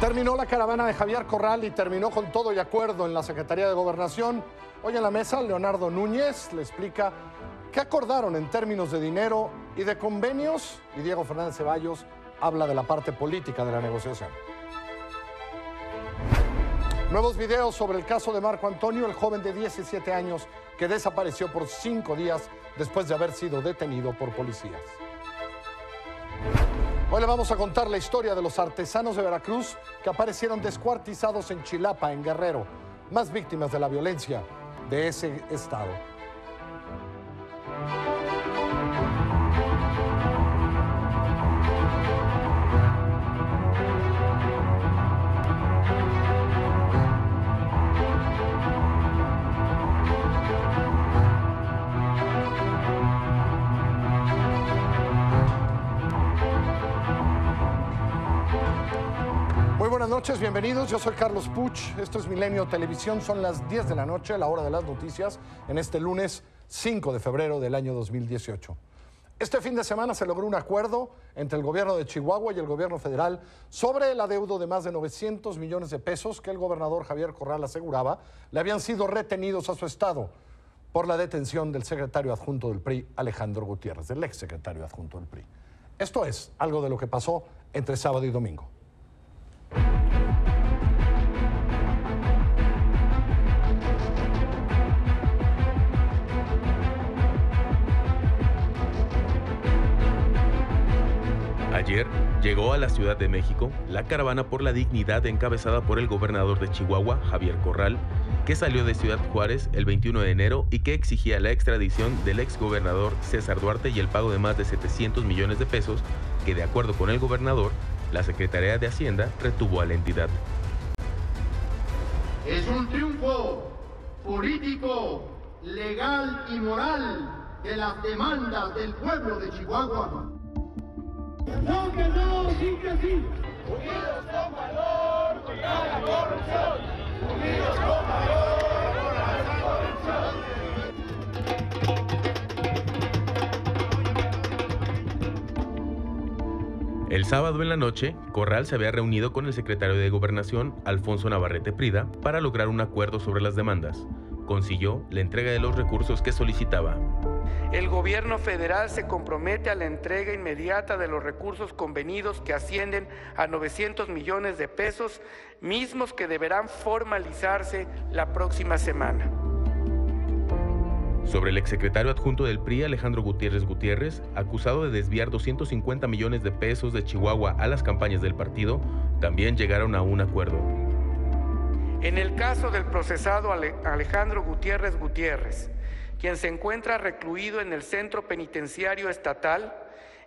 Terminó la caravana de Javier Corral y terminó con todo y acuerdo en la Secretaría de Gobernación. Hoy en la mesa, Leonardo Núñez le explica qué acordaron en términos de dinero y de convenios, y Diego Fernández Ceballos habla de la parte política de la negociación. Nuevos videos sobre el caso de Marco Antonio, el joven de 17 años que desapareció por 5 días después de haber sido detenido por policías. Hoy le vamos a contar la historia de los artesanos de Veracruz que aparecieron descuartizados en Chilapa, en Guerrero, más víctimas de la violencia de ese estado. Buenas noches, bienvenidos. Yo soy Carlos Puch. Esto es Milenio Televisión. Son las 10 de la noche, la hora de las noticias, en este lunes 5 de febrero del año 2018. Este fin de semana se logró un acuerdo entre el gobierno de Chihuahua y el gobierno federal sobre el adeudo de más de 900 millones de pesos que el gobernador Javier Corral aseguraba le habían sido retenidos a su estado por la detención del secretario adjunto del PRI, Alejandro Gutiérrez, del exsecretario adjunto del PRI. Esto es algo de lo que pasó entre sábado y domingo. Ayer llegó a la Ciudad de México la caravana por la dignidad encabezada por el gobernador de Chihuahua, Javier Corral, que salió de Ciudad Juárez el 21 de enero y que exigía la extradición del exgobernador César Duarte y el pago de más de 700 millones de pesos que, de acuerdo con el gobernador, la Secretaría de Hacienda retuvo a la entidad. Es un triunfo político, legal y moral de las demandas del pueblo de Chihuahua. No, que no, sí que sí. Unidos con valor contra la corrupción. Unidos con valor contra la corrupción. El sábado en la noche, Corral se había reunido con el secretario de Gobernación, Alfonso Navarrete Prida, para lograr un acuerdo sobre las demandas. Consiguió la entrega de los recursos que solicitaba. El gobierno federal se compromete a la entrega inmediata de los recursos convenidos que ascienden a 900 millones de pesos, mismos que deberán formalizarse la próxima semana. Sobre el exsecretario adjunto del PRI, Alejandro Gutiérrez, acusado de desviar 250 millones de pesos de Chihuahua a las campañas del partido, también llegaron a un acuerdo. En el caso del procesado Alejandro Gutiérrez, quien se encuentra recluido en el Centro Penitenciario Estatal,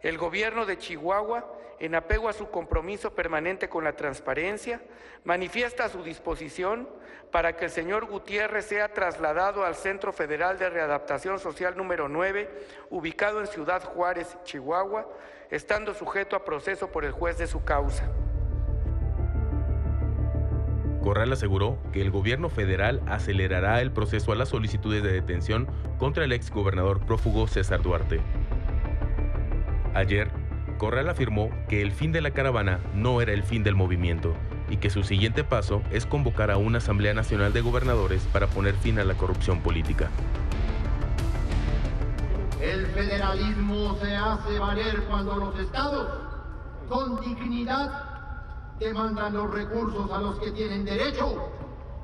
el gobierno de Chihuahua, en apego a su compromiso permanente con la transparencia, manifiesta su disposición para que el señor Gutiérrez sea trasladado al Centro Federal de Readaptación Social número 9, ubicado en Ciudad Juárez, Chihuahua, estando sujeto a proceso por el juez de su causa. Corral aseguró que el gobierno federal acelerará el proceso a las solicitudes de detención contra el exgobernador prófugo César Duarte. Ayer, Corral afirmó que el fin de la caravana no era el fin del movimiento y que su siguiente paso es convocar a una Asamblea Nacional de Gobernadores para poner fin a la corrupción política. El federalismo se hace valer cuando los estados, con dignidad, demandan los recursos a los que tienen derecho,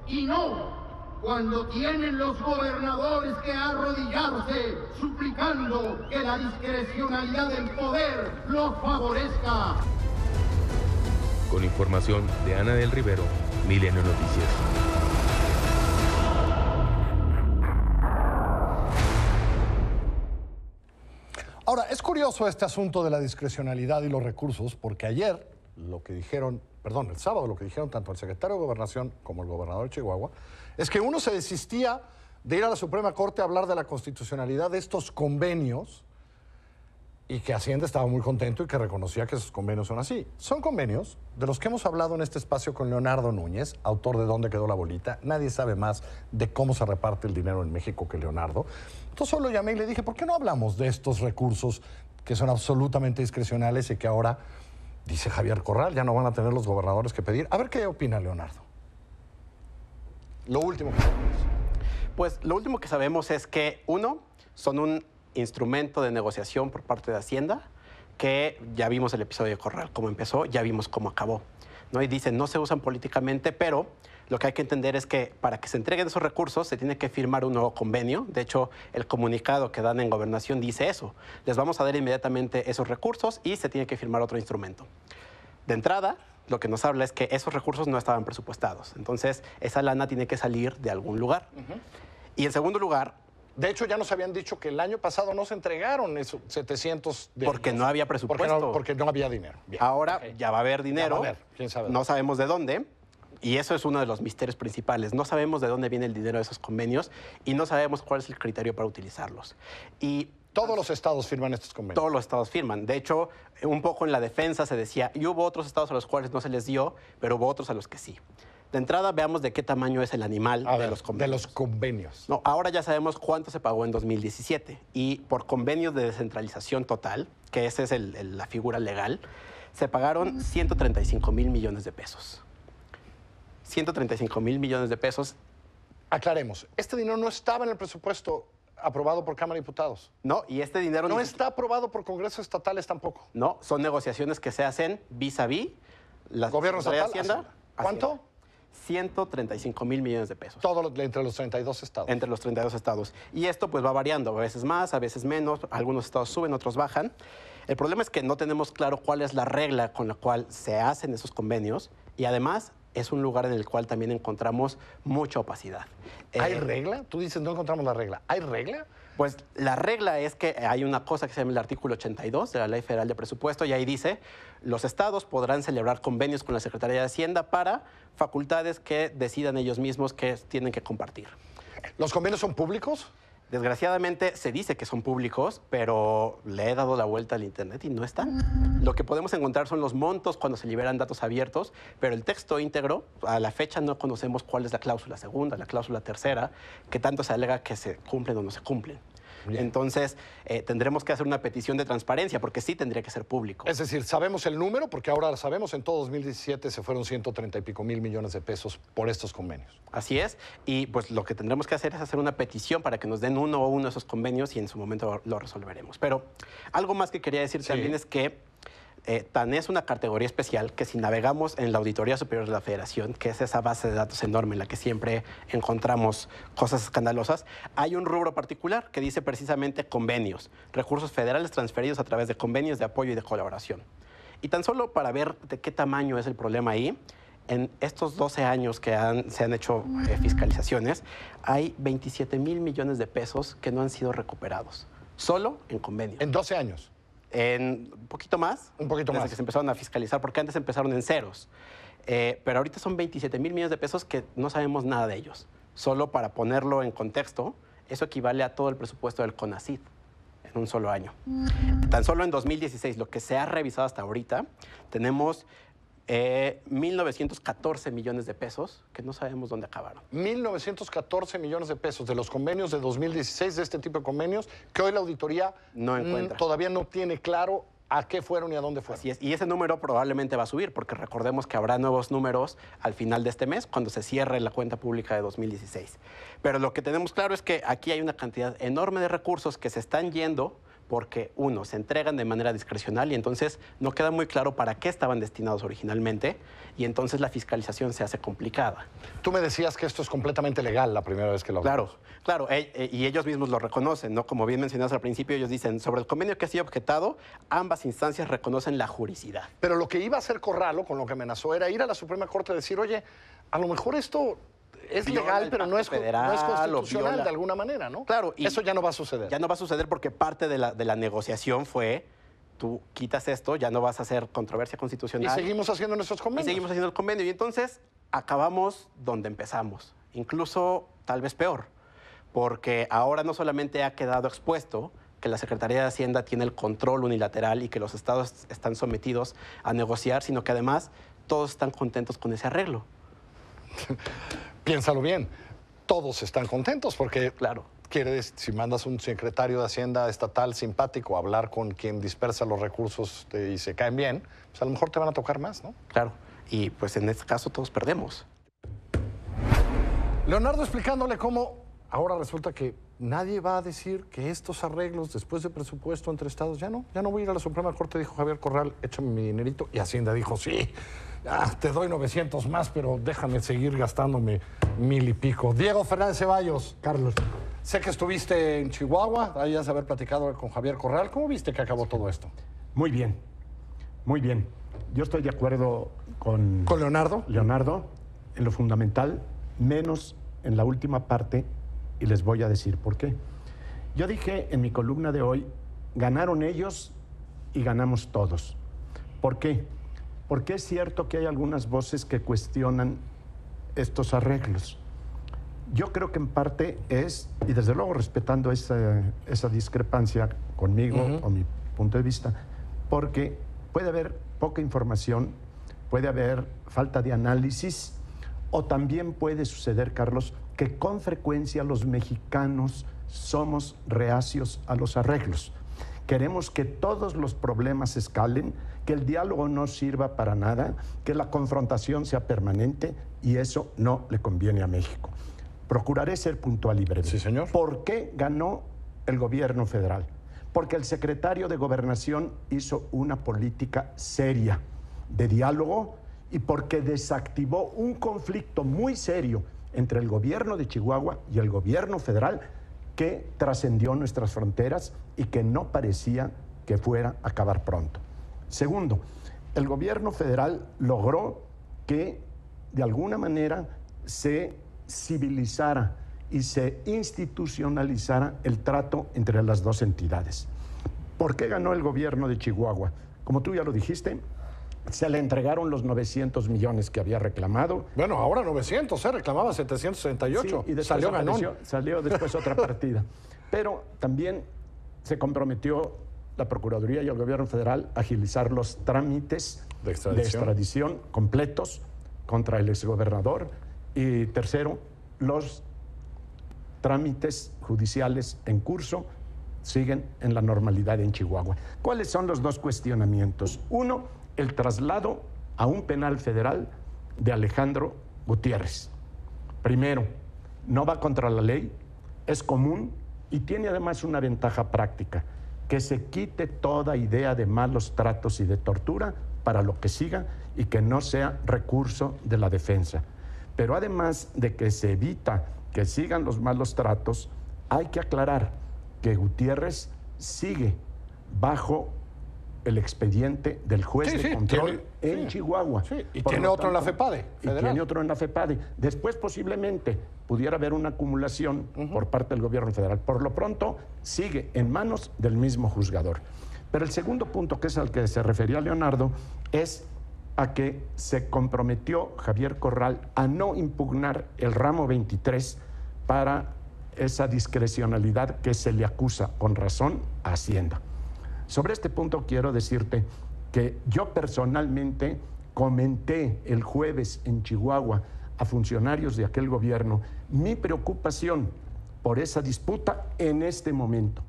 y no cuando tienen los gobernadores que arrodillarse suplicando que la discrecionalidad del poder los favorezca. Con información de Ana del Rivero, Milenio Noticias. Ahora, es curioso este asunto de la discrecionalidad y los recursos, porque ayer el sábado lo que dijeron tanto el secretario de Gobernación como el gobernador de Chihuahua, es que uno se desistía de ir a la Suprema Corte a hablar de la constitucionalidad de estos convenios y que Hacienda estaba muy contento y que reconocía que esos convenios son así. Son convenios de los que hemos hablado en este espacio con Leonardo Núñez, autor de ¿Dónde quedó la bolita? Nadie sabe más de cómo se reparte el dinero en México que Leonardo. Entonces solo llamé y le dije, ¿por qué no hablamos de estos recursos que son absolutamente discrecionales y que ahora, dice Javier Corral, ya no van a tener los gobernadores que pedir? A ver qué opina Leonardo. Lo último que sabemos. Pues lo último que sabemos es que, uno, son un instrumento de negociación por parte de Hacienda, que ya vimos el episodio de Corral, cómo empezó, ya vimos cómo acabó, ¿no? Y dicen, no se usan políticamente, pero lo que hay que entender es que para que se entreguen esos recursos se tiene que firmar un nuevo convenio. De hecho, el comunicado que dan en Gobernación dice eso. Les vamos a dar inmediatamente esos recursos y se tiene que firmar otro instrumento. De entrada, lo que nos habla es que esos recursos no estaban presupuestados. Entonces, esa lana tiene que salir de algún lugar. Y en segundo lugar, de hecho, ya nos habían dicho que el año pasado no se entregaron esos 700 de porque ellos. no había presupuesto. Porque no había dinero. Bien. Ahora ya va a haber dinero. Ya va a haber, quién sabe. No sabemos de dónde. Y eso es uno de los misterios principales. No sabemos de dónde viene el dinero de esos convenios y no sabemos cuál es el criterio para utilizarlos. Y todos los estados firman estos convenios. todos los estados firman. De hecho, un poco en la defensa se decía, y hubo otros estados a los cuales no se les dio, pero hubo otros a los que sí. De entrada, veamos de qué tamaño es el animal de los convenios. De los convenios. No, ahora ya sabemos cuánto se pagó en 2017. Y por convenios de descentralización total, que esa es la figura legal, se pagaron 135,000 millones de pesos. 135,000 millones de pesos. Aclaremos, este dinero no estaba en el presupuesto aprobado por Cámara de Diputados. No, y este dinero no está aprobado por congresos estatales tampoco. No, son negociaciones que se hacen vis a vis la Gobierno estatal, Hacienda. ¿Cuánto? 135,000 millones de pesos. Todo entre los 32 estados. Entre los 32 estados. Y esto pues va variando, a veces más, a veces menos. Algunos estados suben, otros bajan. El problema es que no tenemos claro cuál es la regla con la cual se hacen esos convenios y además es un lugar en el cual también encontramos mucha opacidad. ¿Hay regla? Tú dices no encontramos la regla. ¿Hay regla? Pues la regla es que hay una cosa que se llama el artículo 82 de la Ley Federal de Presupuesto y ahí dice, los estados podrán celebrar convenios con la Secretaría de Hacienda para facultades que decidan ellos mismos que tienen que compartir. ¿Los convenios son públicos? Desgraciadamente se dice que son públicos, pero le he dado la vuelta al internet y no están. Lo que podemos encontrar son los montos cuando se liberan datos abiertos, pero el texto íntegro, a la fecha no conocemos cuál es la cláusula segunda, la cláusula tercera, que tanto se alega que se cumplen o no se cumplen. Bien. Entonces, tendremos que hacer una petición de transparencia, porque sí tendría que ser público. Es decir, sabemos el número, porque ahora lo sabemos, en todo 2017 se fueron 130 y pico mil millones de pesos por estos convenios. Así es, y pues lo que tendremos que hacer es hacer una petición para que nos den uno de esos convenios y en su momento lo resolveremos. Pero algo más que quería decir también es que TAN es una categoría especial que si navegamos en la Auditoría Superior de la Federación, que es esa base de datos enorme en la que siempre encontramos cosas escandalosas, hay un rubro particular que dice precisamente convenios, recursos federales transferidos a través de convenios de apoyo y de colaboración. Y tan solo para ver de qué tamaño es el problema ahí, en estos 12 años que se han hecho fiscalizaciones, hay 27,000 millones de pesos que no han sido recuperados, solo en convenios. ¿En 12 años? En un poquito más. Un poquito desde más. que se empezaron a fiscalizar, porque antes empezaron en ceros. Pero ahorita son 27,000 millones de pesos que no sabemos nada de ellos. Solo para ponerlo en contexto, eso equivale a todo el presupuesto del CONACYT en un solo año. Tan solo en 2016, lo que se ha revisado hasta ahorita, tenemos 1,914 millones de pesos que no sabemos dónde acabaron. 1,914 millones de pesos de los convenios de 2016, de este tipo de convenios, que hoy la auditoría no encuentra. Todavía no tiene claro a qué fueron y a dónde fueron. Así es, y ese número probablemente va a subir, porque recordemos que habrá nuevos números al final de este mes, cuando se cierre la cuenta pública de 2016. Pero lo que tenemos claro es que aquí hay una cantidad enorme de recursos que se están yendo porque, uno, se entregan de manera discrecional y entonces no queda muy claro para qué estaban destinados originalmente y entonces la fiscalización se hace complicada. Tú me decías que esto es completamente legal la primera vez que lo hablamos. Claro, y ellos mismos lo reconocen, ¿no? Como bien mencionaste al principio, ellos dicen, sobre el convenio que ha sido objetado, ambas instancias reconocen la juridicidad. Pero lo que iba a hacer Corralo, con lo que amenazó, era ir a la Suprema Corte y decir, oye, a lo mejor esto es legal, pero no es constitucional de alguna manera, ¿no? Claro. Y eso ya no va a suceder. Ya no va a suceder porque parte de la negociación fue, tú quitas esto, ya no vas a hacer controversia constitucional. Y seguimos haciendo nuestros convenios. Y seguimos haciendo el convenio. Y entonces acabamos donde empezamos. Incluso tal vez peor. Porque ahora no solamente ha quedado expuesto que la Secretaría de Hacienda tiene el control unilateral y que los estados están sometidos a negociar, sino que además todos están contentos con ese arreglo. Piénsalo bien, todos están contentos porque, Claro. si mandas un secretario de Hacienda estatal simpático a hablar con quien dispersa los recursos y se caen bien, pues a lo mejor te van a tocar más, ¿no? Claro. Y pues en este caso todos perdemos. Leonardo explicándole cómo ahora resulta que nadie va a decir que estos arreglos después de presupuesto entre estados ya no voy a ir a la Suprema Corte, dijo Javier Corral, échame mi dinerito. Y Hacienda dijo, sí, te doy 900 más, pero déjame seguir gastándome 1000 y pico. Diego Fernández Ceballos. Carlos. Sé que estuviste en Chihuahua, ahí has de haber platicado con Javier Corral. ¿Cómo viste que acabó todo esto? Muy bien, muy bien. Yo estoy de acuerdo con Leonardo en lo fundamental, menos en la última parte, y les voy a decir por qué. Yo dije en mi columna de hoy, ganaron ellos y ganamos todos. ¿Por qué? Porque es cierto que hay algunas voces que cuestionan estos arreglos. Yo creo que en parte es, y desde luego respetando esa discrepancia conmigo o mi punto de vista, porque puede haber poca información, puede haber falta de análisis, o también puede suceder, Carlos, que con frecuencia los mexicanos somos reacios a los arreglos. Queremos que todos los problemas escalen, que el diálogo no sirva para nada, que la confrontación sea permanente, y eso no le conviene a México. Procuraré ser puntual y breve. Sí, señor. ¿Por qué ganó el gobierno federal? Porque el secretario de Gobernación hizo una política seria de diálogo y porque desactivó un conflicto muy serio entre el gobierno de Chihuahua y el gobierno federal que trascendió nuestras fronteras y que no parecía que fuera a acabar pronto. Segundo, el gobierno federal logró que de alguna manera se civilizara y se institucionalizara el trato entre las dos entidades. ¿Por qué ganó el gobierno de Chihuahua? Como tú ya lo dijiste, se le entregaron los 900 millones que había reclamado. Bueno, ahora 900, reclamaba 768. Sí, y después salió ganón. Salió después otra partida. Pero también se comprometió la Procuraduría y el gobierno federal a agilizar los trámites de extradición completos contra el exgobernador. Y tercero, los trámites judiciales en curso siguen en la normalidad en Chihuahua. ¿Cuáles son los dos cuestionamientos? Uno, el traslado a un penal federal de Alejandro Gutiérrez. Primero, no va contra la ley, es común y tiene además una ventaja práctica, que se quite toda idea de malos tratos y de tortura para lo que siga y que no sea recurso de la defensa. Pero además de que se evita que sigan los malos tratos, hay que aclarar que Gutiérrez sigue bajo el expediente del juez de control en Chihuahua. Sí, y tiene otro en la FEPADE federal. Y tiene otro en la FEPADE. Después posiblemente pudiera haber una acumulación por parte del gobierno federal. Por lo pronto sigue en manos del mismo juzgador. Pero el segundo punto, que es al que se refería Leonardo, es a que se comprometió Javier Corral a no impugnar el ramo 23 para esa discrecionalidad que se le acusa con razón a Hacienda. Sobre este punto quiero decirte que yo personalmente comenté el jueves en Chihuahua a funcionarios de aquel gobierno mi preocupación por esa disputa en este momento,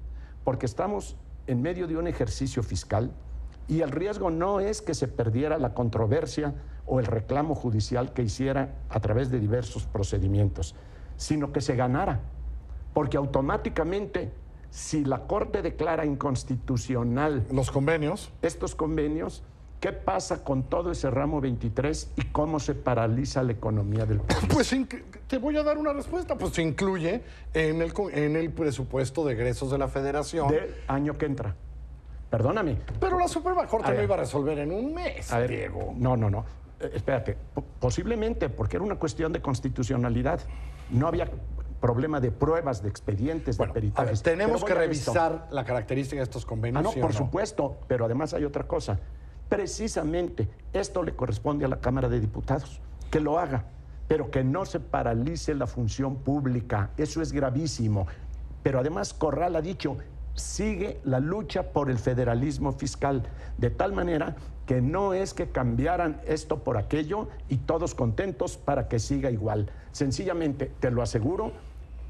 porque estamos en medio de un ejercicio fiscal y el riesgo no es que se perdiera la controversia o el reclamo judicial que hiciera a través de diversos procedimientos, sino que se ganara, porque automáticamente, si la Corte declara inconstitucional los convenios, estos convenios, ¿qué pasa con todo ese ramo 23 y cómo se paraliza la economía del país? Pues te voy a dar una respuesta. Pues se incluye en el presupuesto de egresos de la Federación. Del año que entra. Perdóname. Pero la Suprema Corte no iba a resolver en un mes, Diego. No. Espérate. Posiblemente, porque era una cuestión de constitucionalidad. No había problema de pruebas, de expedientes, de peritajes. Tenemos que revisar la característica de estos convenios. No, ¿sí por supuesto, pero además hay otra cosa. Precisamente esto le corresponde a la Cámara de Diputados, que lo haga, pero que no se paralice la función pública. Eso es gravísimo. Pero además Corral ha dicho, sigue la lucha por el federalismo fiscal, de tal manera que no es que cambiaran esto por aquello y todos contentos para que siga igual. Sencillamente, te lo aseguro,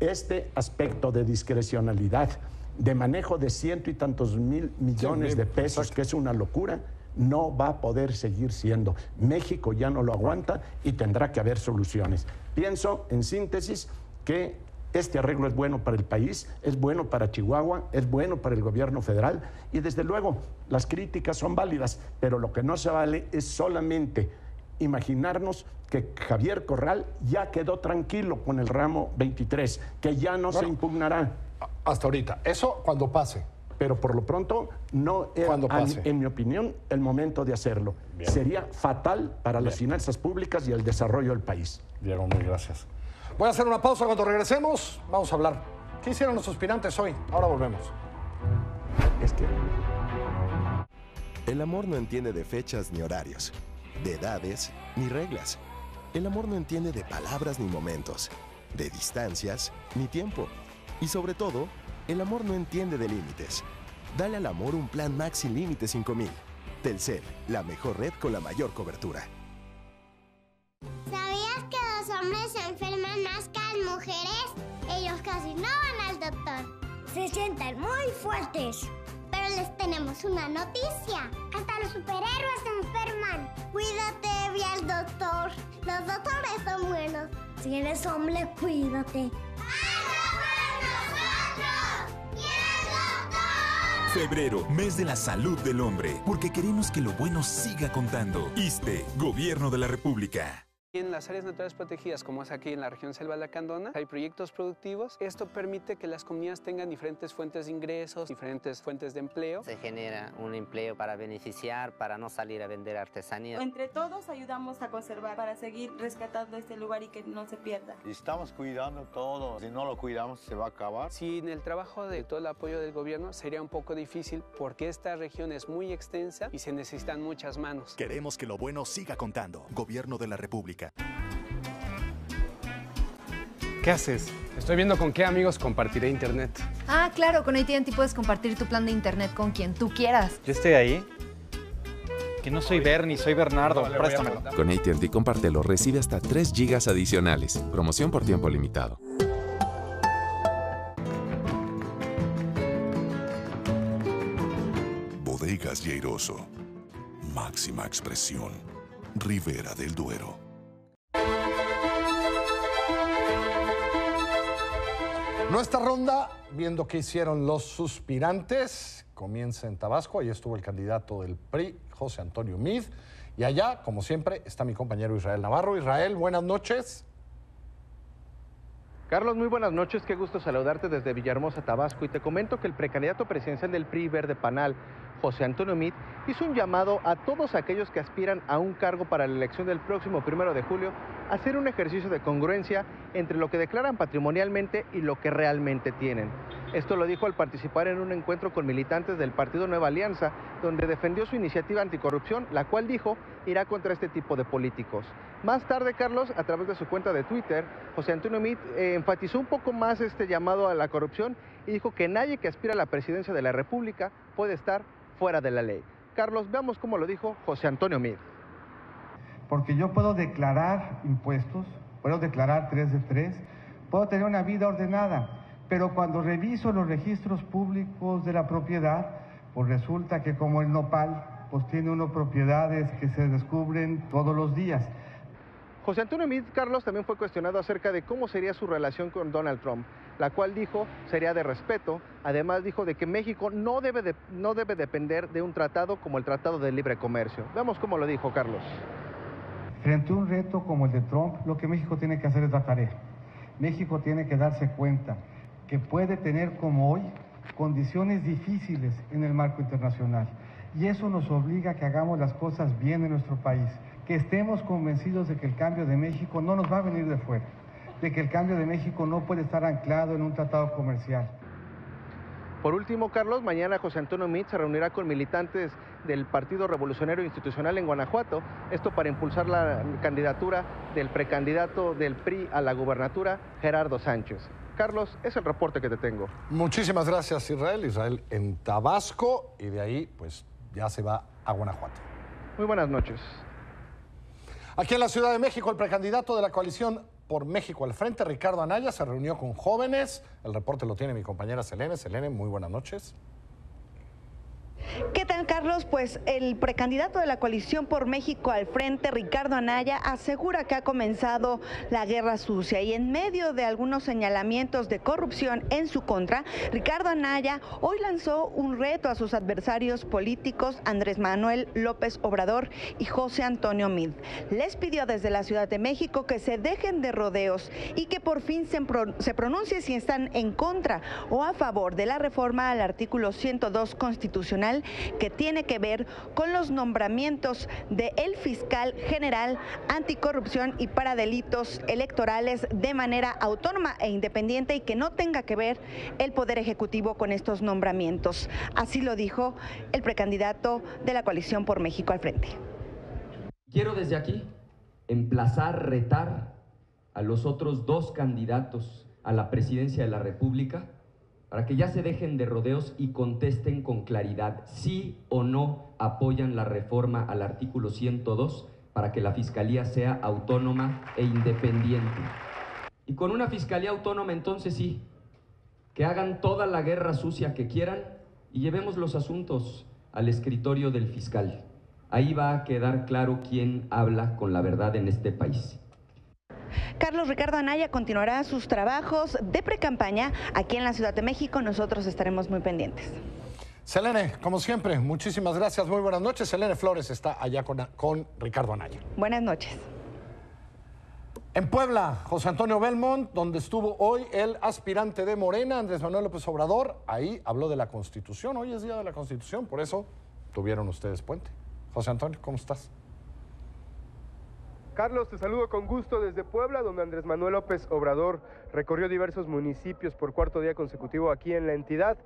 este aspecto de discrecionalidad, de manejo de ciento y tantos mil millones de pesos, que es una locura, no va a poder seguir siendo. México ya no lo aguanta y tendrá que haber soluciones. Pienso, en síntesis, que este arreglo es bueno para el país, es bueno para Chihuahua, es bueno para el gobierno federal y desde luego las críticas son válidas, pero lo que no se vale es solamente imaginarnos que Javier Corral ya quedó tranquilo con el ramo 23, que ya no se impugnará. Hasta ahorita. Eso cuando pase. Pero por lo pronto no era, en mi opinión, el momento de hacerlo. Bien. Sería fatal para las finanzas públicas y el desarrollo del país. Diego, muy gracias. Voy a hacer una pausa. Cuando regresemos, vamos a hablar. ¿Qué hicieron los suspirantes hoy? Ahora volvemos. Es que... El amor no entiende de fechas ni horarios, de edades ni reglas. El amor no entiende de palabras ni momentos, de distancias ni tiempo. Y sobre todo, el amor no entiende de límites. Dale al amor un plan Max sin límites 5000. Telcel, la mejor red con la mayor cobertura. ¿Sabías que los hombres se enferman más que las mujeres? Ellos casi no van al doctor. Se sienten muy fuertes. Pero les tenemos una noticia. Hasta los superhéroes se enferman. Cuídate, ve al doctor. Los doctores son buenos. Si eres hombre, cuídate. Febrero, mes de la salud del hombre, porque queremos que lo bueno siga contando. ISSSTE, Gobierno de la República. En las áreas naturales protegidas, como es aquí en la región Selva Lacandona, hay proyectos productivos. Esto permite que las comunidades tengan diferentes fuentes de ingresos, diferentes fuentes de empleo. Se genera un empleo para beneficiar, para no salir a vender artesanía. Entre todos ayudamos a conservar para seguir rescatando este lugar y que no se pierda. Estamos cuidando todo. Si no lo cuidamos, se va a acabar. Sin el trabajo de todo el apoyo del gobierno sería un poco difícil porque esta región es muy extensa y se necesitan muchas manos. Queremos que lo bueno siga contando. Gobierno de la República. ¿Qué haces? Estoy viendo con qué amigos compartiré internet. Ah, claro, con AT&T puedes compartir tu plan de internet con quien tú quieras. Yo estoy ahí. Que no soy Bernie, soy Bernardo. Préstamelo. Con AT&T Compártelo recibe hasta 3 GB adicionales. Promoción por tiempo limitado. Bodegas Lleiroso. Máxima expresión. Ribera del Duero. Nuestra ronda, viendo qué hicieron los suspirantes, comienza en Tabasco. Ahí estuvo el candidato del PRI, José Antonio Meade. Y allá, como siempre, está mi compañero Israel Navarro. Israel, buenas noches. Carlos, muy buenas noches. Qué gusto saludarte desde Villahermosa, Tabasco. Y te comento que el precandidato presidencial del PRI Verde Panal, José Antonio Meade, hizo un llamado a todos aquellos que aspiran a un cargo para la elección del próximo 1 de julio a hacer un ejercicio de congruencia entre lo que declaran patrimonialmente y lo que realmente tienen. Esto lo dijo al participar en un encuentro con militantes del Partido Nueva Alianza, donde defendió su iniciativa anticorrupción, la cual dijo irá contra este tipo de políticos. Más tarde, Carlos, a través de su cuenta de Twitter, José Antonio Meade enfatizó un poco más este llamado a la corrupción y dijo que nadie que aspira a la presidencia de la República puede estar fuera de la ley. Carlos, veamos cómo lo dijo José Antonio Meade. Porque yo puedo declarar impuestos, puedo declarar 3 de 3, puedo tener una vida ordenada, pero cuando reviso los registros públicos de la propiedad, pues resulta que como el nopal, pues tiene unas propiedades que se descubren todos los días. José Antonio Meade, Carlos, también fue cuestionado acerca de cómo sería su relación con Donald Trump, la cual dijo sería de respeto. Además dijo de que México no debe depender de un tratado como el Tratado de Libre Comercio. Veamos cómo lo dijo Carlos. Frente a un reto como el de Trump, lo que México tiene que hacer es la tarea. México tiene que darse cuenta que puede tener como hoy condiciones difíciles en el marco internacional. Y eso nos obliga a que hagamos las cosas bien en nuestro país, que estemos convencidos de que el cambio de México no nos va a venir de fuera, de que el cambio de México no puede estar anclado en un tratado comercial. Por último, Carlos, mañana José Antonio Meade se reunirá con militantes del Partido Revolucionario Institucional en Guanajuato, esto para impulsar la candidatura del precandidato del PRI a la gubernatura, Gerardo Sánchez. Carlos, es el reporte que te tengo. Muchísimas gracias, Israel. Israel en Tabasco y de ahí pues ya se va a Guanajuato. Muy buenas noches. Aquí en la Ciudad de México, el precandidato de la coalición por México al Frente, Ricardo Anaya, se reunió con jóvenes. El reporte lo tiene mi compañera Selene. Selene, muy buenas noches. ¿Qué tal, Carlos? Pues el precandidato de la coalición por México al Frente, Ricardo Anaya, asegura que ha comenzado la guerra sucia y en medio de algunos señalamientos de corrupción en su contra, Ricardo Anaya hoy lanzó un reto a sus adversarios políticos Andrés Manuel López Obrador y José Antonio Meade. Les pidió desde la Ciudad de México que se dejen de rodeos y que por fin se pronuncie si están en contra o a favor de la reforma al artículo 102 constitucional que tiene que ver con los nombramientos del fiscal general anticorrupción y para delitos electorales de manera autónoma e independiente y que no tenga que ver el Poder Ejecutivo con estos nombramientos. Así lo dijo el precandidato de la coalición por México al Frente. Quiero desde aquí emplazar, retar a los otros dos candidatos a la presidencia de la República para que ya se dejen de rodeos y contesten con claridad sí o no apoyan la reforma al artículo 102 para que la Fiscalía sea autónoma e independiente. Y con una Fiscalía autónoma entonces sí, que hagan toda la guerra sucia que quieran y llevemos los asuntos al escritorio del fiscal. Ahí va a quedar claro quién habla con la verdad en este país. Carlos, Ricardo Anaya continuará sus trabajos de precampaña aquí en la Ciudad de México. Nosotros estaremos muy pendientes. Selene, como siempre, muchísimas gracias. Muy buenas noches. Selene Flores está allá con Ricardo Anaya. Buenas noches. En Puebla, José Antonio Belmont, donde estuvo hoy el aspirante de Morena, Andrés Manuel López Obrador, ahí habló de la Constitución. Hoy es Día de la Constitución, por eso tuvieron ustedes puente. José Antonio, ¿cómo estás? Carlos, te saludo con gusto desde Puebla, donde Andrés Manuel López Obrador recorrió diversos municipios por cuarto día consecutivo aquí en la entidad.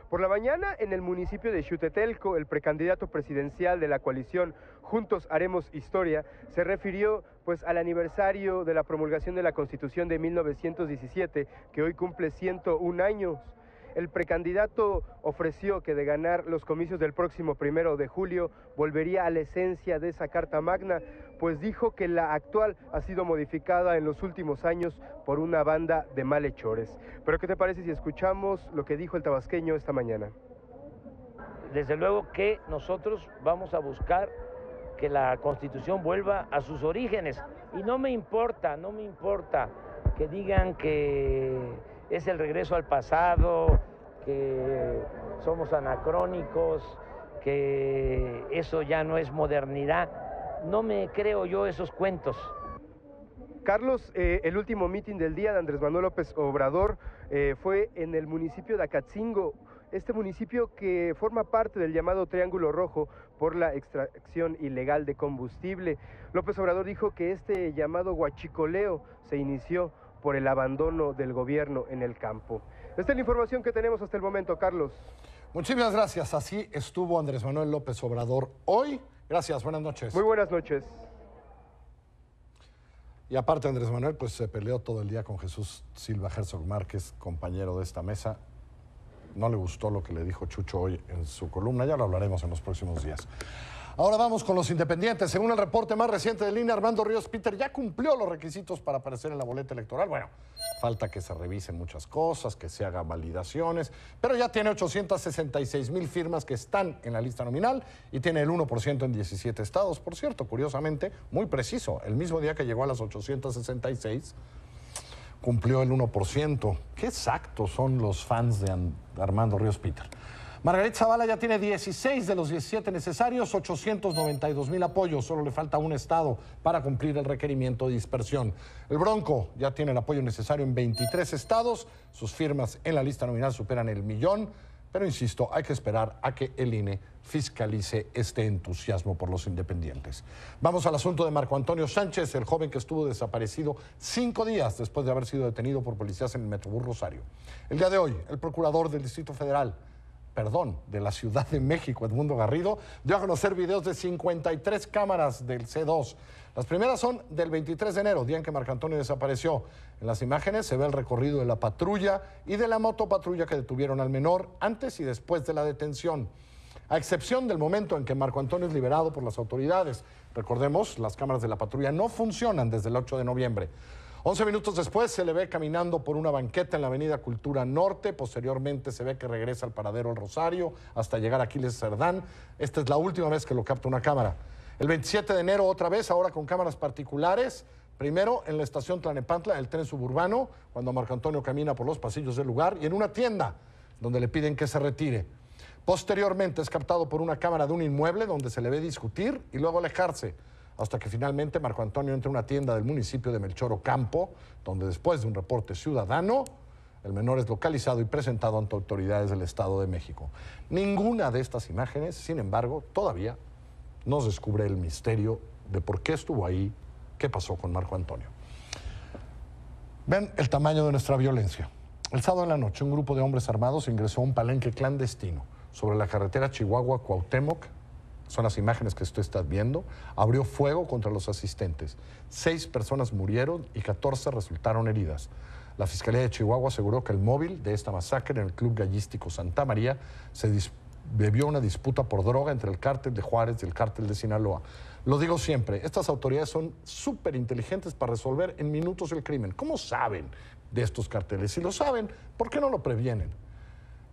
Por la mañana, en el municipio de Xutetelco, el precandidato presidencial de la coalición Juntos Haremos Historia se refirió al aniversario de la promulgación de la Constitución de 1917, que hoy cumple 101 años. El precandidato ofreció que de ganar los comicios del próximo 1 de julio volvería a la esencia de esa Carta Magna, pues dijo que la actual ha sido modificada en los últimos años por una banda de malhechores. Pero ¿qué te parece si escuchamos lo que dijo el tabasqueño esta mañana? Desde luego que nosotros vamos a buscar que la Constitución vuelva a sus orígenes. Y no me importa que digan que es el regreso al pasado, que somos anacrónicos, que eso ya no es modernidad. No me creo yo esos cuentos. Carlos, el último mitin del día de Andrés Manuel López Obrador fue en el municipio de Acatzingo, este municipio que forma parte del llamado Triángulo Rojo por la extracción ilegal de combustible. López Obrador dijo que este llamado huachicoleo se inició por el abandono del gobierno en el campo. Esta es la información que tenemos hasta el momento, Carlos. Muchísimas gracias. Así estuvo Andrés Manuel López Obrador hoy. Gracias, buenas noches. Muy buenas noches. Y aparte Andrés Manuel, pues se peleó todo el día con Jesús Silva Herzog Márquez, compañero de esta mesa. No le gustó lo que le dijo Chucho hoy en su columna, ya lo hablaremos en los próximos días. Ahora vamos con los independientes. Según el reporte más reciente del INE, Armando Ríos Peter ya cumplió los requisitos para aparecer en la boleta electoral. Bueno, falta que se revisen muchas cosas, que se hagan validaciones, pero ya tiene 866,000 firmas que están en la lista nominal y tiene el 1% en 17 estados. Por cierto, curiosamente, muy preciso, el mismo día que llegó a las 866, cumplió el 1%. Qué exactos son los fans de Armando Ríos Peter. Margarita Zavala ya tiene 16 de los 17 necesarios, 892,000 apoyos. Solo le falta un estado para cumplir el requerimiento de dispersión. El Bronco ya tiene el apoyo necesario en 23 estados. Sus firmas en la lista nominal superan el 1,000,000. Pero insisto, hay que esperar a que el INE fiscalice este entusiasmo por los independientes. Vamos al asunto de Marco Antonio Sánchez, el joven que estuvo desaparecido 5 días después de haber sido detenido por policías en el Metrobús Rosario. El día de hoy, el procurador del Distrito Federal de la Ciudad de México, Edmundo Garrido, dio a conocer videos de 53 cámaras del C2. Las primeras son del 23 de enero, día en que Marco Antonio desapareció. En las imágenes se ve el recorrido de la patrulla y de la motopatrulla que detuvieron al menor antes y después de la detención, a excepción del momento en que Marco Antonio es liberado por las autoridades. Recordemos, las cámaras de la patrulla no funcionan desde el 8 de noviembre. 11 minutos después se le ve caminando por una banqueta en la avenida Cultura Norte. Posteriormente se ve que regresa al paradero El Rosario hasta llegar a Aquiles Cerdán. Esta es la última vez que lo capta una cámara. El 27 de enero otra vez, ahora con cámaras particulares. Primero en la estación Tlalnepantla, el tren suburbano, cuando Marco Antonio camina por los pasillos del lugar, y en una tienda donde le piden que se retire. Posteriormente es captado por una cámara de un inmueble donde se le ve discutir y luego alejarse, hasta que finalmente Marco Antonio entra a una tienda del municipio de Melchor Ocampo, donde después de un reporte ciudadano, el menor es localizado y presentado ante autoridades del Estado de México. Ninguna de estas imágenes, sin embargo, todavía nos descubre el misterio de por qué estuvo ahí, qué pasó con Marco Antonio. Ven el tamaño de nuestra violencia. El sábado en la noche, un grupo de hombres armados ingresó a un palenque clandestino sobre la carretera Chihuahua-Cuauhtémoc. Son las imágenes que usted está viendo. Abrió fuego contra los asistentes. 6 personas murieron y 14 resultaron heridas. La Fiscalía de Chihuahua aseguró que el móvil de esta masacre en el Club Gallístico Santa María se debió a una disputa por droga entre el cártel de Juárez y el cártel de Sinaloa. Lo digo siempre, estas autoridades son súper inteligentes para resolver en minutos el crimen. ¿Cómo saben de estos carteles? Si lo saben, ¿por qué no lo previenen?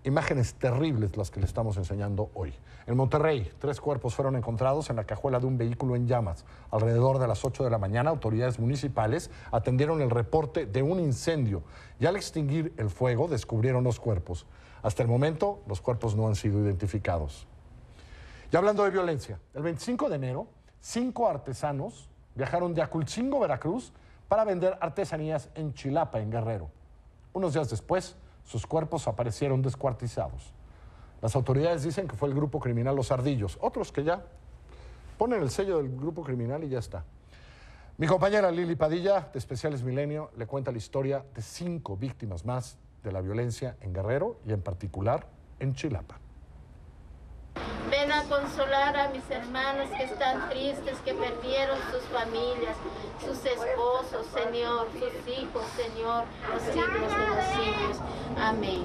Imágenes terribles las que le estamos enseñando hoy. En Monterrey, 3 cuerpos fueron encontrados en la cajuela de un vehículo en llamas. Alrededor de las 8 de la mañana, autoridades municipales atendieron el reporte de un incendio y al extinguir el fuego descubrieron los cuerpos. Hasta el momento, los cuerpos no han sido identificados. Y hablando de violencia, el 25 de enero, 5 artesanos viajaron de Aculcingo, Veracruz, para vender artesanías en Chilapa, en Guerrero. Unos días después, sus cuerpos aparecieron descuartizados. Las autoridades dicen que fue el grupo criminal Los Ardillos. Otros que ya ponen el sello del grupo criminal y ya está. Mi compañera Lili Padilla, de Especiales Milenio, le cuenta la historia de 5 víctimas más de la violencia en Guerrero y en particular en Chilapa. Ven a consolar a mis hermanos que están tristes, que perdieron sus familias, sus esposos, Señor, sus hijos, Señor, los siglos de los siglos. Amén.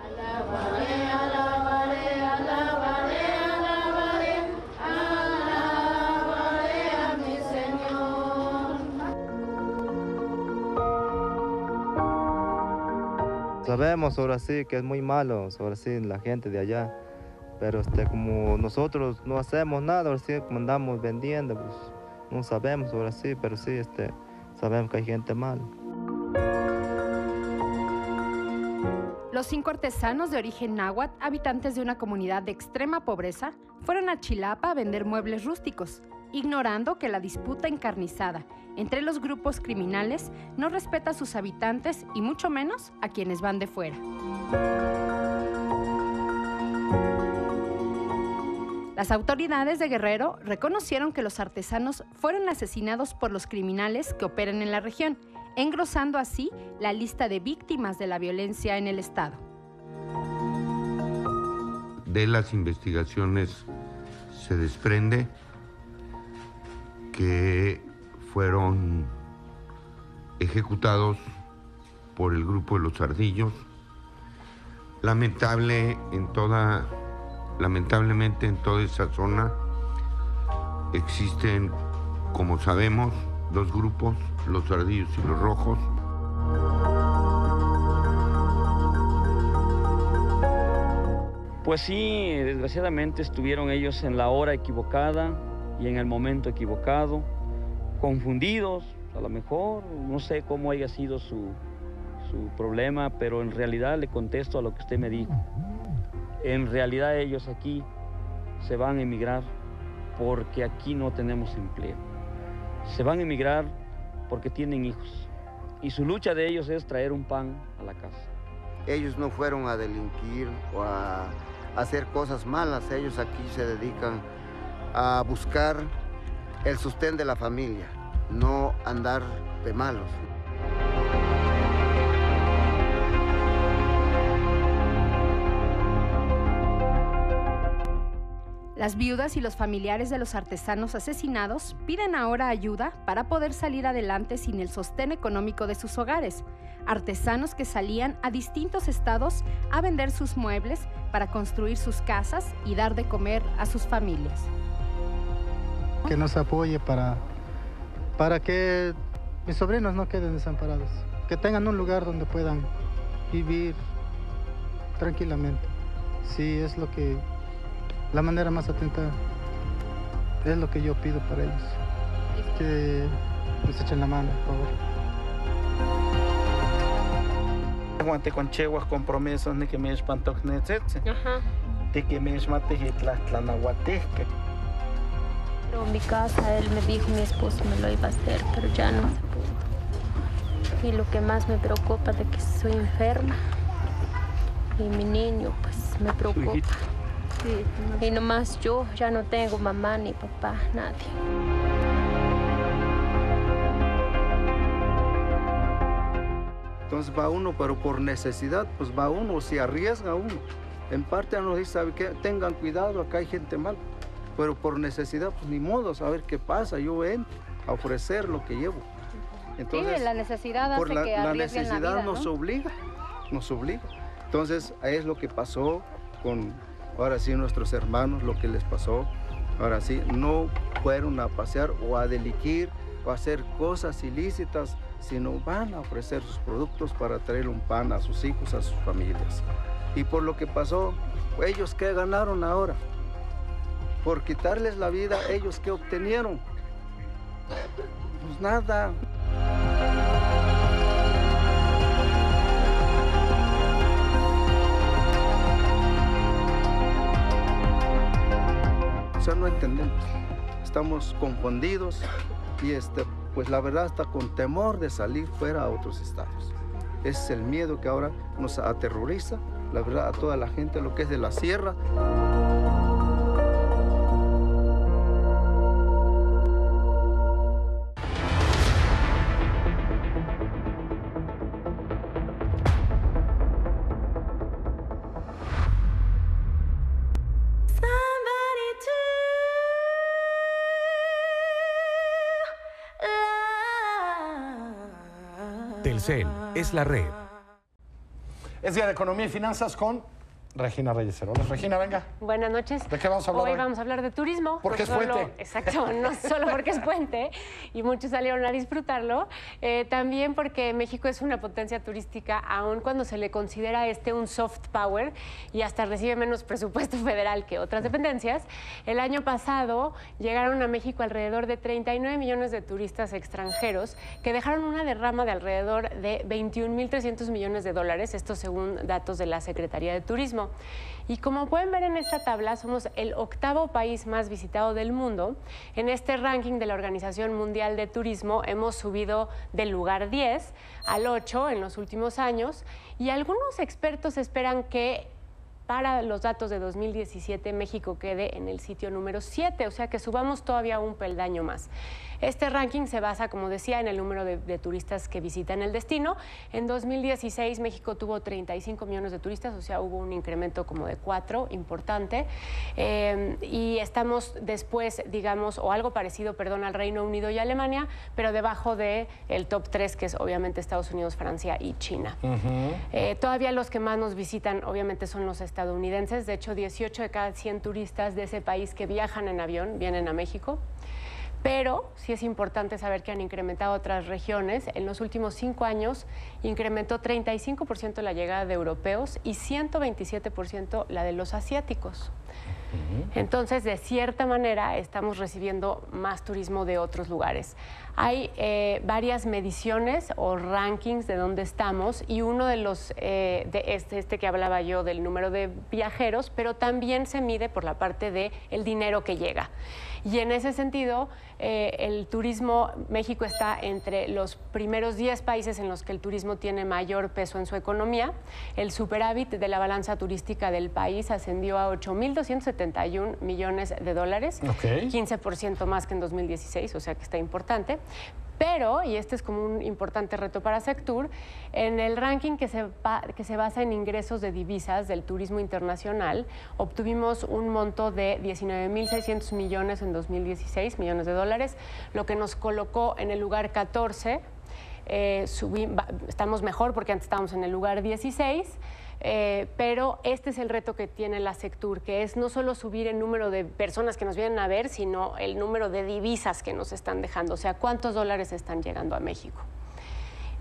Alabaré, alabaré, alabaré, alabaré, alabaré a mi Señor. Sabemos ahora sí que es muy malo, ahora sí la gente de allá. Pero como nosotros no hacemos nada, ahora sí como andamos vendiendo, pues no sabemos ahora sí, pero sí sabemos que hay gente mala. Los 5 artesanos de origen náhuatl, habitantes de una comunidad de extrema pobreza, fueron a Chilapa a vender muebles rústicos, ignorando que la disputa encarnizada entre los grupos criminales no respeta a sus habitantes y mucho menos a quienes van de fuera. Las autoridades de Guerrero reconocieron que los artesanos fueron asesinados por los criminales que operan en la región, engrosando así la lista de víctimas de la violencia en el estado. De las investigaciones se desprende que fueron ejecutados por el grupo de Los Ardillos. Lamentablemente en toda esa zona existen, como sabemos, 2 grupos, Los Ardillos y Los Rojos. Pues sí, desgraciadamente estuvieron ellos en la hora equivocada y en el momento equivocado, confundidos, a lo mejor, no sé cómo haya sido su problema, pero en realidad le contesto a lo que usted me dijo. En realidad ellos aquí se van a emigrar porque aquí no tenemos empleo. Se van a emigrar porque tienen hijos y su lucha de ellos es traer un pan a la casa. Ellos no fueron a delinquir o a hacer cosas malas, ellos aquí se dedican a buscar el sostén de la familia, no andar de malos. Las viudas y los familiares de los artesanos asesinados piden ahora ayuda para poder salir adelante sin el sostén económico de sus hogares. Artesanos que salían a distintos estados a vender sus muebles para construir sus casas y dar de comer a sus familias. Que nos apoye para que mis sobrinos no queden desamparados, que tengan un lugar donde puedan vivir tranquilamente. Sí, es la manera más atenta, es lo que yo pido para ellos. Que nos echen la mano, por favor. Aguante con cheguas compromisos ni que me espantojnetze. De que me esmatejitlanahuateje. Pero en mi casa él me dijo, mi esposo me lo iba a hacer, pero ya no se pudo. Y lo que más me preocupa de que soy enferma. Y mi niño, pues, me preocupa. Sí, y nomás yo, ya no tengo mamá ni papá, nadie. Entonces va uno, pero por necesidad, pues va uno, se arriesga uno. En parte uno dice, ¿sabe qué? Tengan cuidado, acá hay gente mal. Pero por necesidad, pues ni modo, saber qué pasa, yo entro a ofrecer lo que llevo. Entonces, sí, la necesidad hace que arriesguen la necesidad la vida, nos ¿no? obliga. Entonces, es lo que pasó con, ahora sí, nuestros hermanos, lo que les pasó. Ahora sí, no fueron a pasear o a delinquir o a hacer cosas ilícitas, sino van a ofrecer sus productos para traer un pan a sus hijos, a sus familias. Y por lo que pasó, ellos ¿qué ganaron ahora? Por quitarles la vida, ¿ellos qué obtenieron? Pues nada. O sea, no entendemos. Estamos confundidos y pues la verdad está con temor de salir fuera a otros estados. Ese es el miedo que ahora nos aterroriza, la verdad, a toda la gente, lo que es de la sierra. Telcel es la red. Es Día de Economía y Finanzas con Regina Reyes Heroles. Regina, venga. Buenas noches. ¿De qué vamos a hablar hoy? Vamos a hablar de turismo. Porque es puente. Exacto, no solo porque es puente y muchos salieron a disfrutarlo, también porque México es una potencia turística, aun cuando se le considera un soft power y hasta recibe menos presupuesto federal que otras dependencias. El año pasado llegaron a México alrededor de 39 millones de turistas extranjeros que dejaron una derrama de alrededor de 21.300 millones de dólares, esto según datos de la Secretaría de Turismo. Y como pueden ver en esta tabla, somos el 8º país más visitado del mundo. En este ranking de la Organización Mundial de Turismo hemos subido del lugar 10 al 8 en los últimos años y algunos expertos esperan que para los datos de 2017 México quede en el sitio número 7, o sea que subamos todavía un peldaño más. Este ranking se basa, como decía, en el número de turistas que visitan el destino. En 2016 México tuvo 35 millones de turistas, o sea, hubo un incremento como de 4, importante. Y estamos después, digamos, o algo parecido, perdón, al Reino Unido y Alemania, pero debajo del top 3, que es obviamente Estados Unidos, Francia y China. Todavía los que más nos visitan, obviamente, son los estadounidenses. De hecho, 18 de cada 100 turistas de ese país que viajan en avión vienen a México. Pero sí es importante saber que han incrementado otras regiones. En los últimos 5 años incrementó 35% la llegada de europeos y 127% la de los asiáticos. Entonces, de cierta manera, estamos recibiendo más turismo de otros lugares. Hay varias mediciones o rankings de dónde estamos y uno de los, de este que hablaba yo del número de viajeros, pero también se mide por la parte del dinero que llega. Y en ese sentido, el turismo, México está entre los primeros 10 países en los que el turismo tiene mayor peso en su economía. El superávit de la balanza turística del país ascendió a 8.271 millones de dólares, 15% más que en 2016, o sea que está importante. Pero, y este es como un importante reto para Sectur, en el ranking que se basa en ingresos de divisas del turismo internacional, obtuvimos un monto de 19.600 millones en 2016, millones de dólares, lo que nos colocó en el lugar 14. Estamos mejor porque antes estábamos en el lugar 16, pero este es el reto que tiene la Sectur, que es no solo subir el número de personas que nos vienen a ver, sino el número de divisas que nos están dejando, o sea, cuántos dólares están llegando a México.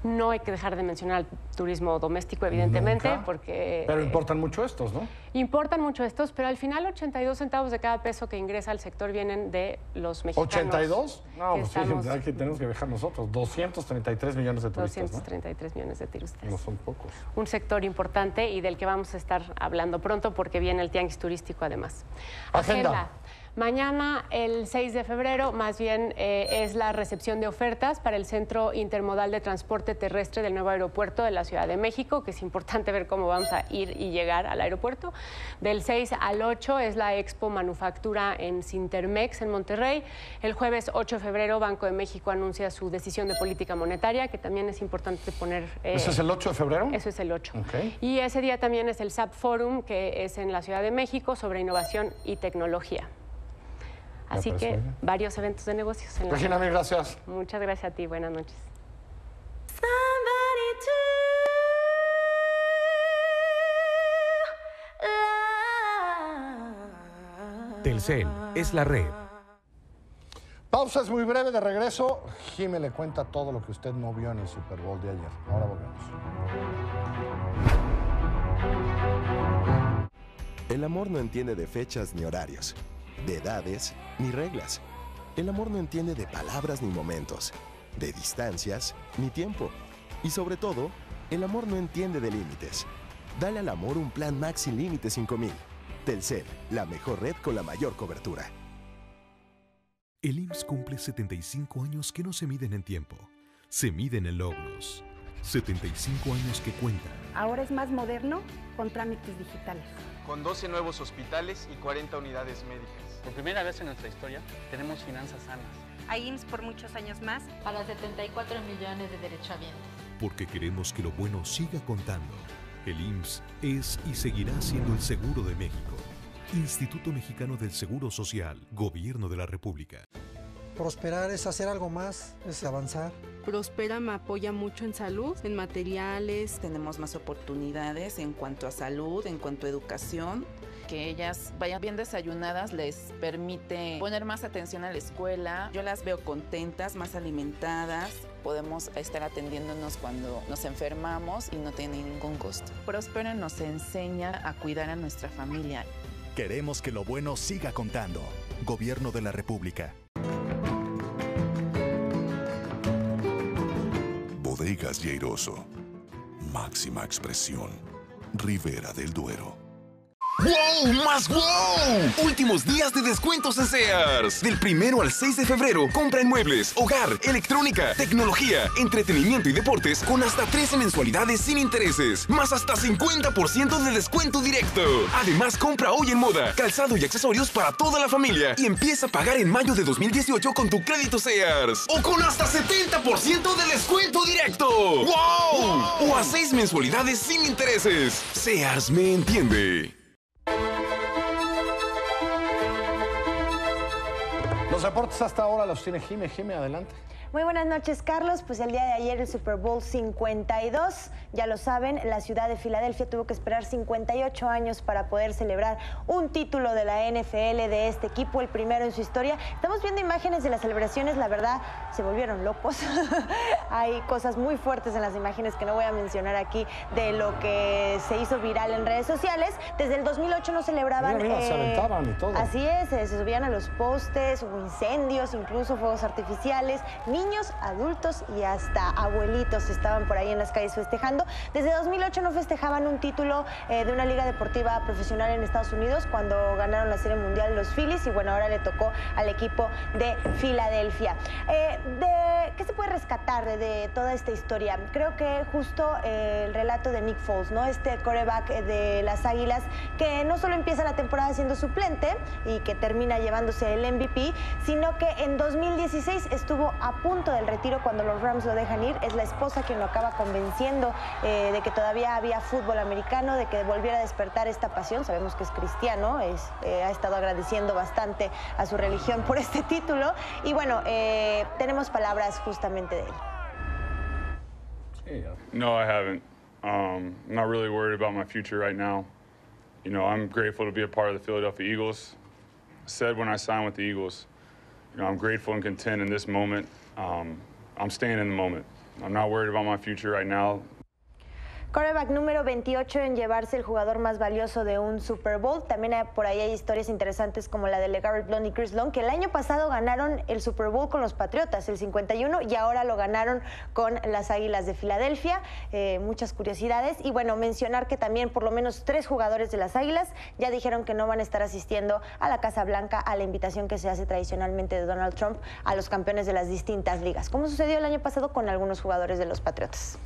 No hay que dejar de mencionar el turismo doméstico, evidentemente, Nunca. porque... Pero importan mucho estos, ¿no? Importan mucho estos, pero al final 82 centavos de cada peso que ingresa al sector vienen de los mexicanos. ¿82? No, pues estamos... sí, aquí tenemos que viajar nosotros. 233 millones de turistas, 233 millones de turistas. No son pocos. Un sector importante y del que vamos a estar hablando pronto porque viene el tianguis turístico además. Agenda. Mañana, el 6 de febrero, más bien es la recepción de ofertas para el Centro Intermodal de Transporte Terrestre del nuevo aeropuerto de la Ciudad de México, que es importante ver cómo vamos a ir y llegar al aeropuerto. Del 6 al 8 es la Expo Manufactura en Sintermex, en Monterrey. El jueves 8 de febrero, Banco de México anuncia su decisión de política monetaria, que también es importante poner... ¿Eso es el 8 de febrero? Eso es el 8. Okay. Y ese día también es el SAP Forum, que es en la Ciudad de México, sobre innovación y tecnología. Así que varios eventos de negocios. Regina, mil gracias. Muchas gracias a ti. Buenas noches. Telcel es la red. Pausa es muy breve, de regreso. Jimé le cuenta todo lo que usted no vio en el Super Bowl de ayer. Ahora volvemos. El amor no entiende de fechas ni horarios, de edades ni reglas. El amor no entiende de palabras ni momentos, de distancias ni tiempo. Y sobre todo, el amor no entiende de límites. Dale al amor un plan Max sin límites 5000. Telcel, la mejor red con la mayor cobertura. El IMSS cumple 75 años que no se miden en tiempo, se miden en logros. 75 años que cuentan. Ahora es más moderno con trámites digitales. Con 12 nuevos hospitales y 40 unidades médicas. Por primera vez en nuestra historia, tenemos finanzas sanas. Hay IMSS por muchos años más. Para 74 millones de derechohabientes. Porque queremos que lo bueno siga contando. El IMSS es y seguirá siendo el seguro de México. Instituto Mexicano del Seguro Social, Gobierno de la República. Prosperar es hacer algo más, es avanzar. Prospera me apoya mucho en salud, en materiales. Tenemos más oportunidades en cuanto a salud, en cuanto a educación. Que ellas vayan bien desayunadas les permite poner más atención a la escuela. Yo las veo contentas, más alimentadas. Podemos estar atendiéndonos cuando nos enfermamos y no tiene ningún costo. Prospera nos enseña a cuidar a nuestra familia. Queremos que lo bueno siga contando. Gobierno de la República. Bodegas Lleiroso. Máxima expresión. Ribera del Duero. ¡Wow! ¡Más wow! Últimos días de descuentos en Sears. Del 1 al 6 de febrero, compra en muebles, hogar, electrónica, tecnología, entretenimiento y deportes con hasta 13 mensualidades sin intereses. Más hasta 50% de descuento directo. Además, compra hoy en moda, calzado y accesorios para toda la familia. Y empieza a pagar en mayo de 2018 con tu crédito Sears. O con hasta 70% de descuento directo. ¡Wow! O a 6 mensualidades sin intereses. Sears me entiende. Los deportes hasta ahora los tiene Jimé. Jimé, adelante. Muy buenas noches, Carlos. Pues el día de ayer el Super Bowl 52, ya lo saben, la ciudad de Filadelfia tuvo que esperar 58 años para poder celebrar un título de la NFL de este equipo, el primero en su historia. Estamos viendo imágenes de las celebraciones, la verdad, se volvieron locos. Hay cosas muy fuertes en las imágenes que no voy a mencionar aquí de lo que se hizo viral en redes sociales. Desde el 2008 no celebraban... Mira, se aventaban y todo. Así es, se subían a los postes, hubo incendios, incluso fuegos artificiales. Niños, adultos y hasta abuelitos estaban por ahí en las calles festejando. Desde 2008 no festejaban un título de una liga deportiva profesional en Estados Unidos cuando ganaron la Serie Mundial los Phillies y bueno, ahora le tocó al equipo de Filadelfia. ¿Qué se puede rescatar de toda esta historia? Creo que justo el relato de Nick Foles, ¿no? Este quarterback de las Águilas que no solo empieza la temporada siendo suplente y que termina llevándose el MVP, sino que en 2016 estuvo a punto del retiro cuando los Rams lo dejan ir. Es la esposa quien lo acaba convenciendo de que todavía había fútbol americano, de que volviera a despertar esta pasión. Sabemos que es cristiano, ha estado agradeciendo bastante a su religión por este título. Y bueno, tenemos palabras justamente de él. No, I haven't. I'm not really worried about my future right now. You know, I'm grateful to be a part of the Philadelphia Eagles. I said when I signed with the Eagles, you know, I'm grateful and content in this moment. I'm staying in the moment. I'm not worried about my future right now. Quarterback número 28 en llevarse el jugador más valioso de un Super Bowl. También por ahí hay historias interesantes como la de LeGarrette Blount y Chris Long, que el año pasado ganaron el Super Bowl con los Patriotas, el 51, y ahora lo ganaron con las Águilas de Filadelfia. Muchas curiosidades. Y bueno, mencionar que también por lo menos 3 jugadores de las Águilas ya dijeron que no van a estar asistiendo a la Casa Blanca a la invitación que se hace tradicionalmente de Donald Trump a los campeones de las distintas ligas, como sucedió el año pasado con algunos jugadores de los Patriotas.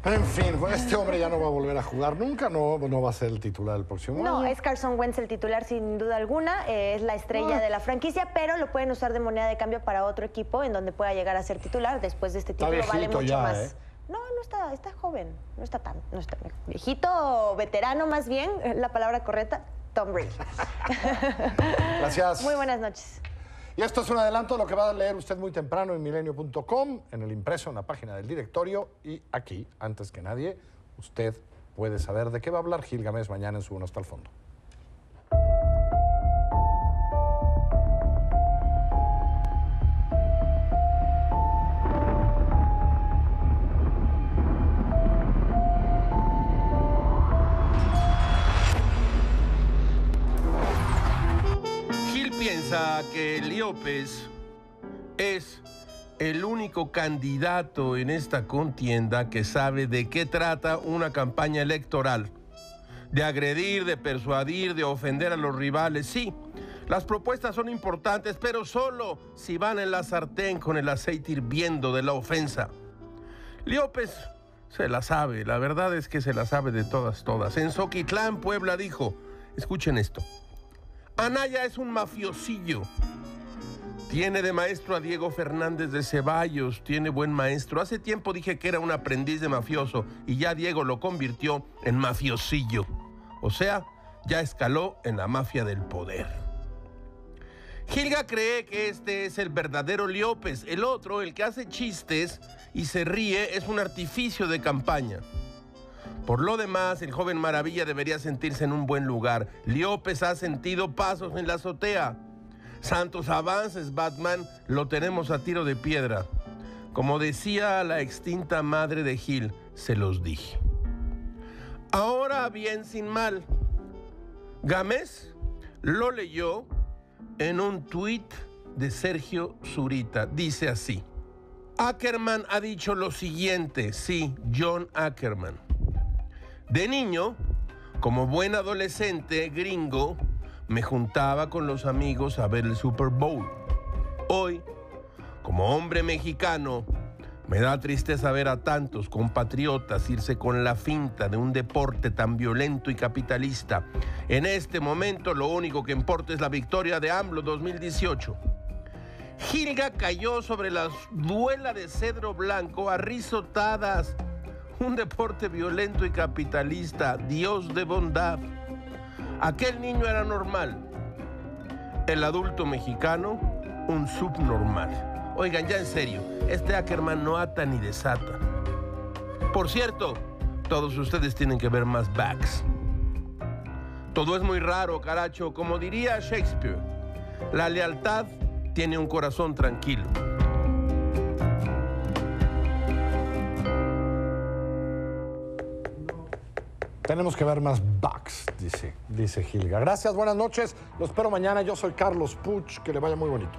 En fin, este hombre ya no va a volver a jugar nunca, no va a ser el titular el próximo año. No, es Carson Wentz el titular sin duda alguna, es la estrella de la franquicia, pero lo pueden usar de moneda de cambio para otro equipo en donde pueda llegar a ser titular. Después de este título vale mucho ya, más. No está joven, no está viejito, veterano más bien, la palabra correcta, Tom Brady. Gracias. Muy buenas noches. Y esto es un adelanto de lo que va a leer usted muy temprano en milenio.com, en el impreso, en la página del directorio. Y aquí, antes que nadie, usted puede saber de qué va a hablar Gil Gámez mañana en su Uno hasta el fondo. Piensa que López es el único candidato en esta contienda que sabe de qué trata una campaña electoral. De agredir, de persuadir, de ofender a los rivales. Sí, las propuestas son importantes, pero solo si van en la sartén con el aceite hirviendo de la ofensa. López se la sabe, la verdad es que se la sabe de todas. En Zoquitlán, Puebla, dijo, escuchen esto: Anaya es un mafiosillo. Tiene de maestro a Diego Fernández de Ceballos, tiene buen maestro. Hace tiempo dije que era un aprendiz de mafioso y ya Diego lo convirtió en mafiosillo. O sea, ya escaló en la mafia del poder. Gilga cree que este es el verdadero López. El otro, el que hace chistes y se ríe, es un artificio de campaña. Por lo demás, el joven maravilla debería sentirse en un buen lugar. López ha sentido pasos en la azotea. Santos avances, Batman, lo tenemos a tiro de piedra. Como decía la extinta madre de Gil, se los dije. Ahora bien, sin mal, Gámez lo leyó en un tuit de Sergio Zurita. Dice así: Ackerman ha dicho lo siguiente. Sí, John Ackerman. De niño, como buen adolescente gringo, me juntaba con los amigos a ver el Super Bowl. Hoy, como hombre mexicano, me da tristeza ver a tantos compatriotas irse con la finta de un deporte tan violento y capitalista. En este momento, lo único que importa es la victoria de AMLO 2018. Gilga cayó sobre la duela de cedro blanco a risotadas. Un deporte violento y capitalista, Dios de bondad. Aquel niño era normal. El adulto mexicano, un subnormal. Oigan, ya en serio, este Ackerman no ata ni desata. Por cierto, todos ustedes tienen que ver más Backs. Todo es muy raro, caracho. Como diría Shakespeare, la lealtad tiene un corazón tranquilo. Tenemos que ver más backs, dice Gilga. Gracias, buenas noches. Lo espero mañana. Yo soy Carlos Puch. Que le vaya muy bonito.